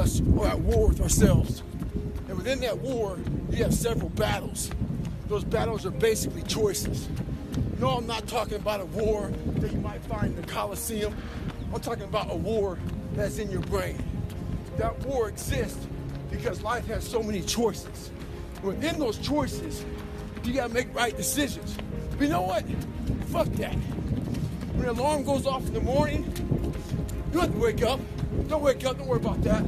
us are at war with ourselves. And within that war, you have several battles. Those battles are basically choices. No, I'm not talking about a war that you might find in the Coliseum. I'm talking about a war that's in your brain. That war exists because life has so many choices. Within those choices, you gotta make right decisions. But you know what? Fuck that. When the alarm goes off in the morning, you don't have to wake up. Don't wake up, don't worry about that.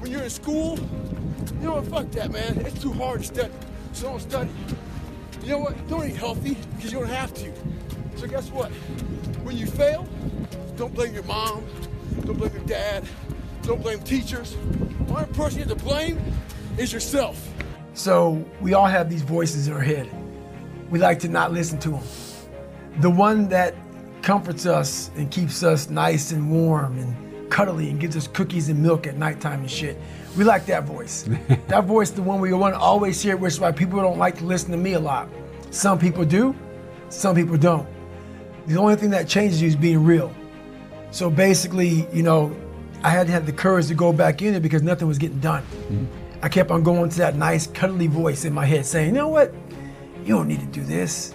When you're in school, you know what, fuck that, man. It's too hard to study, so don't study. You know what, don't eat healthy, because you don't have to. So guess what? When you fail, don't blame your mom, don't blame your dad, don't blame teachers. The only person you have to blame is yourself. So we all have these voices in our head. We like to not listen to them. The one that comforts us and keeps us nice and warm and cuddly and gives us cookies and milk at nighttime and shit. We like that voice. That voice, the one we want to always hear, which is why people don't like to listen to me a lot. Some people do, some people don't. The only thing that changes you is being real. So basically, you know, I had to have the courage to go back in it because nothing was getting done. Mm-hmm. I kept on going to that nice cuddly voice in my head saying, you know what? You don't need to do this.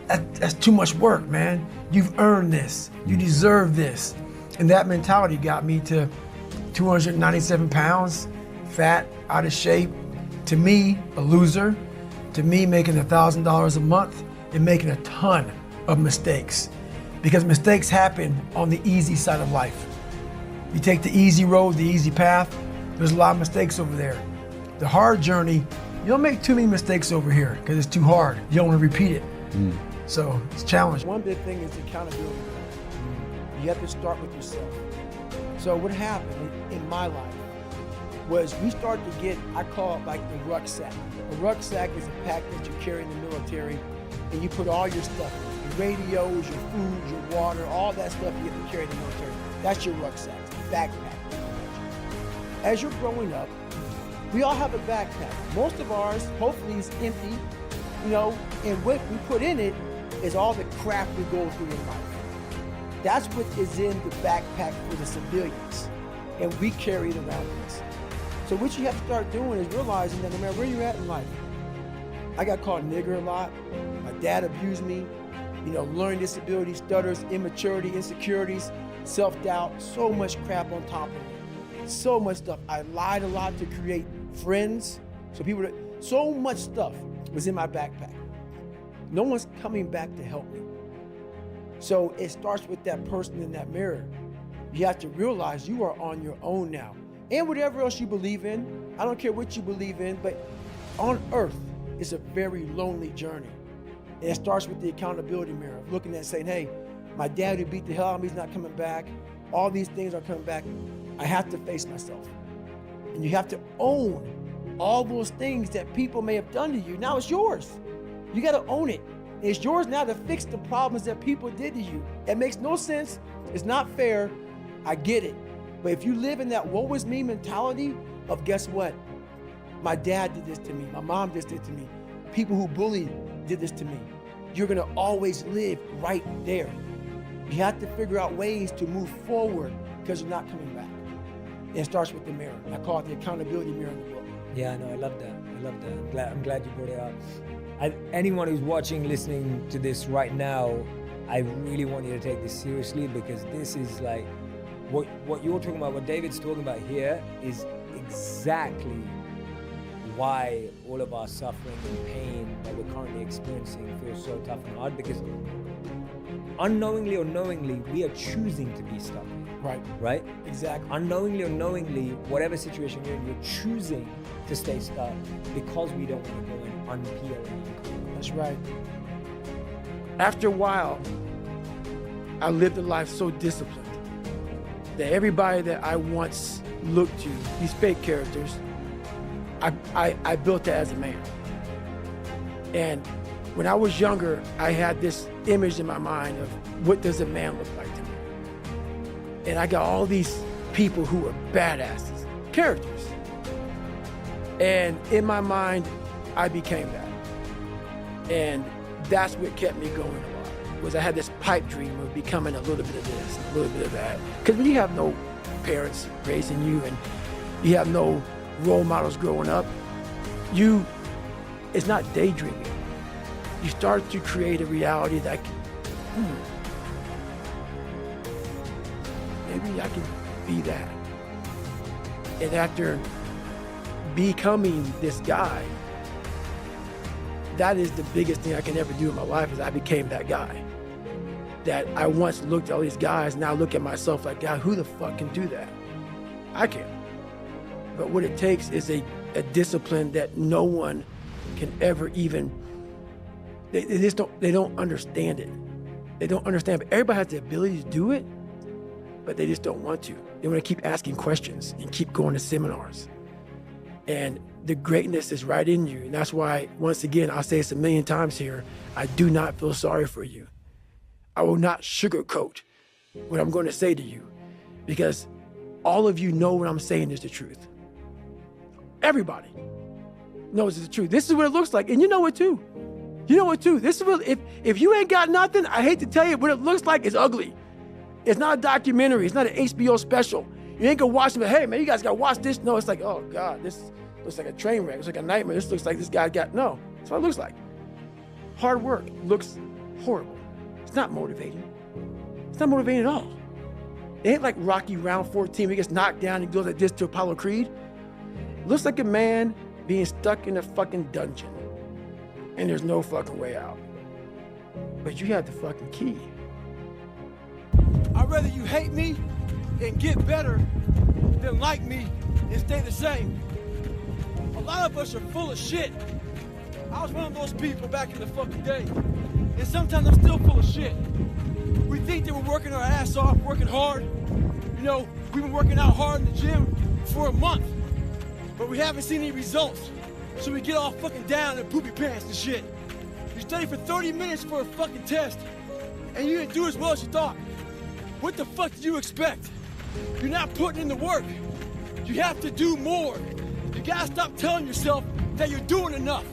That's too much work, man. You've earned this. You deserve this. And that mentality got me to 297 pounds, fat, out of shape. To me, a loser. To me, making $1,000 a month and making a ton of mistakes. Because mistakes happen on the easy side of life. You take the easy road, the easy path, there's a lot of mistakes over there. The hard journey, you don't make too many mistakes over here because it's too hard. You don't want to repeat it. So it's challenging. One big thing is accountability. You have to start with yourself. So what happened in my life was we started to get, I call it like the rucksack. A rucksack is a pack that you carry in the military and you put all your stuff in. Your radios, your food, your water, all that stuff you have to carry in the military. That's your rucksack, it's a backpack. As you're growing up, we all have a backpack. Most of ours, hopefully, is empty, you know, and what we put in it is all the crap we go through in life. That's what is in the backpack for the civilians, and we carry it around with us. So what you have to start doing is realizing that no matter where you're at in life, I got called nigger a lot, my dad abused me, you know, learning disabilities, stutters, immaturity, insecurities, self-doubt, so much crap on top of me. So much stuff. I lied a lot to create friends. So much stuff was in my backpack. No one's coming back to help me. So it starts with that person in that mirror. You have to realize you are on your own now. And whatever else you believe in, I don't care what you believe in, but on earth, it's a very lonely journey. And it starts with the accountability mirror, looking at saying, hey, my dad who beat the hell out of me is not coming back. All these things are coming back. I have to face myself. And you have to own all those things that people may have done to you. Now it's yours. You got to own it. It's yours now to fix the problems that people did to you. It makes no sense. It's not fair. I get it. But if you live in that woe is me mentality of guess what? My dad did this to me. My mom did this to me. People who bullied did this to me. You're going to always live right there. You have to figure out ways to move forward because you're not coming back. And it starts with the mirror. I call it the accountability mirror in the book. Yeah, no, I love that. I love that. I'm glad you brought it up. Anyone who's watching, listening to this right now, I really want you to take this seriously because this is like, what you're talking about, what David's talking about here is exactly why all of our suffering and pain that we're currently experiencing feels so tough and hard because unknowingly or knowingly, we are choosing to be stuck. Right? Exactly. Unknowingly or knowingly, whatever situation you're in, you're choosing to stay stuck because we don't want to go and unpeel it. That's right. After a while, I lived a life so disciplined that everybody that I once looked to, these fake characters, I built that as a man. And when I was younger, I had this image in my mind of what does a man look like to me? And I got all these people who were badasses, characters. And in my mind, I became that. And that's what kept me going a lot, was I had this pipe dream of becoming a little bit of this, a little bit of that. Because when you have no parents raising you and You have no role models growing up. It's not daydreaming. You start to create a reality that, maybe I can be that. And after becoming this guy, that is the biggest thing I can ever do in my life, is I became that guy. That I once looked at all these guys, now I look at myself like, God, who the fuck can do that? I can. But what it takes is a discipline that no one can ever even, they don't understand it. They don't understand, but everybody has the ability to do it, but they just don't want to. They want to keep asking questions and keep going to seminars. And the greatness is right in you. And that's why, once again, I'll say this a million times here, I do not feel sorry for you. I will not sugarcoat what I'm going to say to you, because all of you know what I'm saying is the truth. Everybody knows it's the truth. This is what it looks like, and you know it too. You know it too. This is what, if you ain't got nothing, I hate to tell you, what it looks like is ugly. It's not a documentary. It's not an HBO special. You ain't gonna watch it, but hey man, you guys gotta watch this. No, it's like, oh God, this looks like a train wreck. It's like a nightmare. This looks like this guy got, no. That's what it looks like. Hard work looks horrible. It's not motivating. It's not motivating at all. It ain't like Rocky round 14, he gets knocked down and goes like this to Apollo Creed. It looks like a man being stuck in a fucking dungeon and there's no fucking way out. But you have the fucking key. I'd rather you hate me and get better than like me and stay the same. A lot of us are full of shit. I was one of those people back in the fucking day. And sometimes I'm still full of shit. We think that we're working our ass off, working hard. You know, we've been working out hard in the gym for a month, but we haven't seen any results. So we get all fucking down in poopy pants and shit. You study for 30 minutes for a fucking test, and you didn't do as well as you thought. What the fuck did you expect? You're not putting in the work. You have to do more. You gotta stop telling yourself that you're doing enough.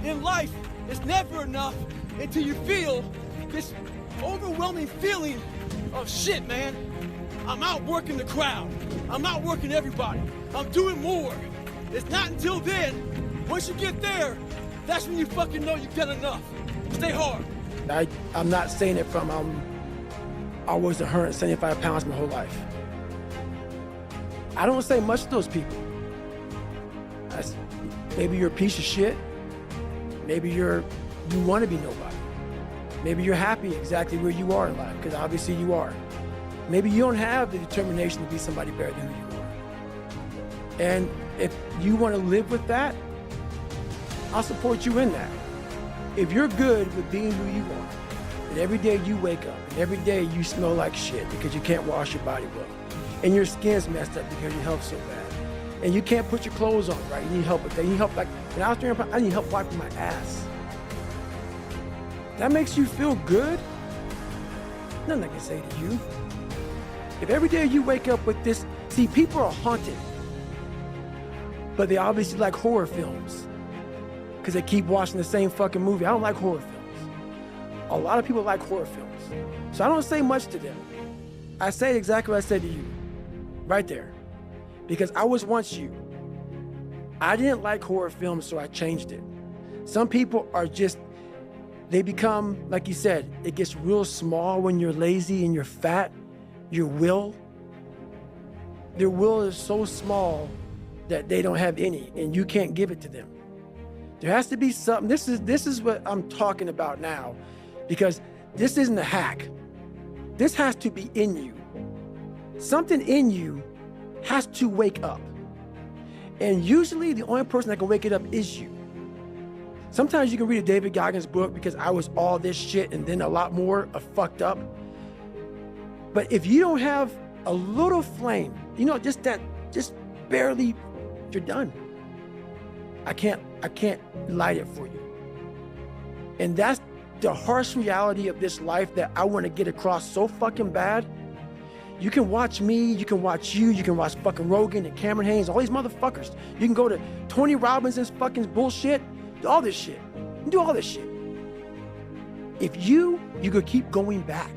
In life, it's never enough until you feel this overwhelming feeling of shit, man. I'm outworking the crowd. I'm outworking everybody. I'm doing more. It's not until then, once you get there, that's when you fucking know you've done enough. Stay hard. I'm not saying it from, I was 175 pounds my whole life. I don't say much to those people. Maybe you're a piece of shit. Maybe you want to be nobody. Maybe you're happy exactly where you are in life, because obviously you are. Maybe you don't have the determination to be somebody better than who you are. And if you want to live with that, I'll support you in that. If you're good with being who you are, and every day you wake up, and every day you smell like shit because you can't wash your body well, and your skin's messed up because your health's so bad, and you can't put your clothes on right, you need help with that. You need help, like when I was training, I need help wiping my ass. That makes you feel good? Nothing I can say to you. If every day you wake up with this, see, people are haunted, but they obviously like horror films because they keep watching the same fucking movie. I don't like horror films. A lot of people like horror films. So I don't say much to them. I say exactly what I said to you, right there. Because I was once you. I didn't like horror films, so I changed it. Some people are just, they become, like you said, it gets real small when you're lazy and you're fat. Their will is so small that they don't have any, and you can't give it to them. There has to be something. This is what I'm talking about now, because this isn't a hack. This has to be in you. Something in you has to wake up. And usually the only person that can wake it up is you. Sometimes you can read a David Goggins book, because I was all this shit and then a lot more of fucked up. But if you don't have a little flame, you know, just barely, you're done. I can't light it for you. And that's the harsh reality of this life that I want to get across so fucking bad. You can watch me, you can watch you, you can watch fucking Rogan and Cameron Haynes, all these motherfuckers. You can go to Tony Robbins's fucking bullshit, all this shit. You can do all this shit. If you could keep going back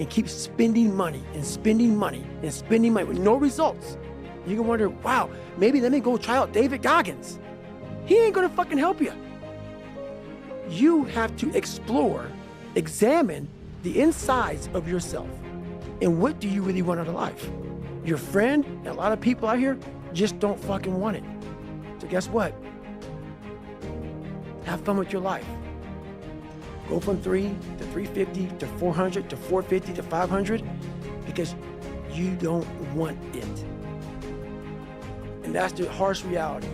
and keep spending money and spending money and spending money with no results, You can wonder, wow, maybe let me go try out David Goggins. He ain't gonna fucking help you. You have to explore, examine the insides of yourself. And what do you really want out of life? Your friend, and a lot of people out here just don't fucking want it. So guess what? Have fun with your life. Go from 3 to 350 to 400 to 450 to 500 because you don't want it. And that's the harsh reality.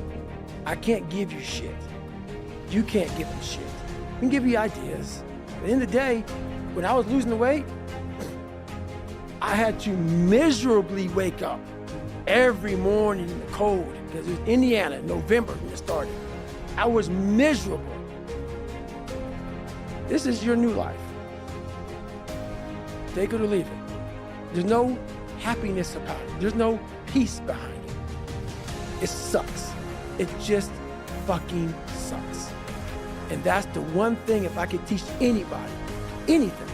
I can't give you shit. You can't give me shit. I can give you ideas. At the end of the day, when I was losing the weight, I had to miserably wake up every morning in the cold because it was Indiana, November when it started. I was miserable. This is your new life. Take it or leave it. There's no happiness about it. There's no peace behind it. It sucks. It just fucking sucks. And that's the one thing, if I could teach anybody anything,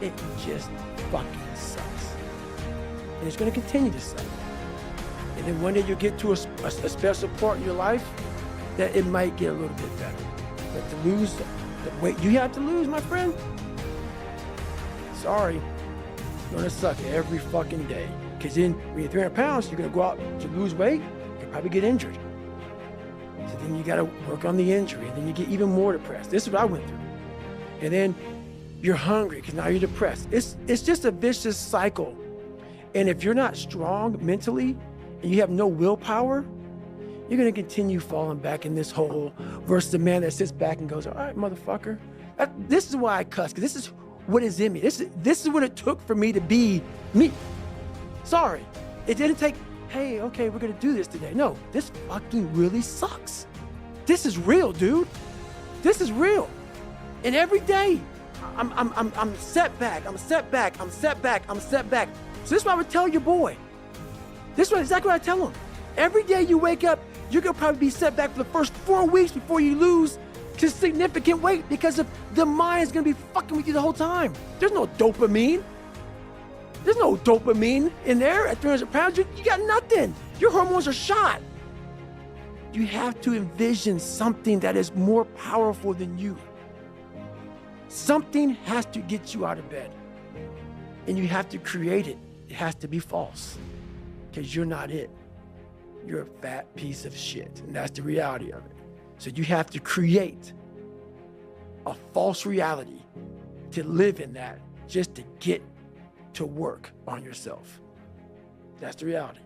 it just fucking sucks. And it's gonna continue to suck. And then one day you'll get to a special part in your life that it might get a little bit better. But to lose the weight you have to lose, my friend, sorry, it's gonna suck every fucking day. Because then when you're 300 pounds, you're gonna go out to lose weight, you'll probably get injured. So then you gotta work on the injury, and then you get even more depressed. This is what I went through. And then you're hungry because now you're depressed. It's just a vicious cycle. And if you're not strong mentally and you have no willpower, you're gonna continue falling back in this hole versus the man that sits back and goes, all right, motherfucker. This is why I cuss, because this is what is in me. This is what it took for me to be me. Sorry, it didn't take, hey, okay, we're gonna do this today. No, this fucking really sucks. This is real, dude. This is real. And every day, I'm set back, I'm set back, I'm set back, I'm set back. So this is what I would tell your boy. This is exactly what I tell him. Every day you wake up, you're gonna probably be set back for the first 4 weeks before you lose to significant weight because of the mind's gonna be fucking with you the whole time. There's no dopamine. There's no dopamine in there at 300 pounds. You got nothing. Your hormones are shot. You have to envision something that is more powerful than you. Something has to get you out of bed. And you have to create it. It has to be false. Because you're not it. You're a fat piece of shit. And that's the reality of it. So you have to create a false reality to live in that just to get to work on yourself. That's the reality.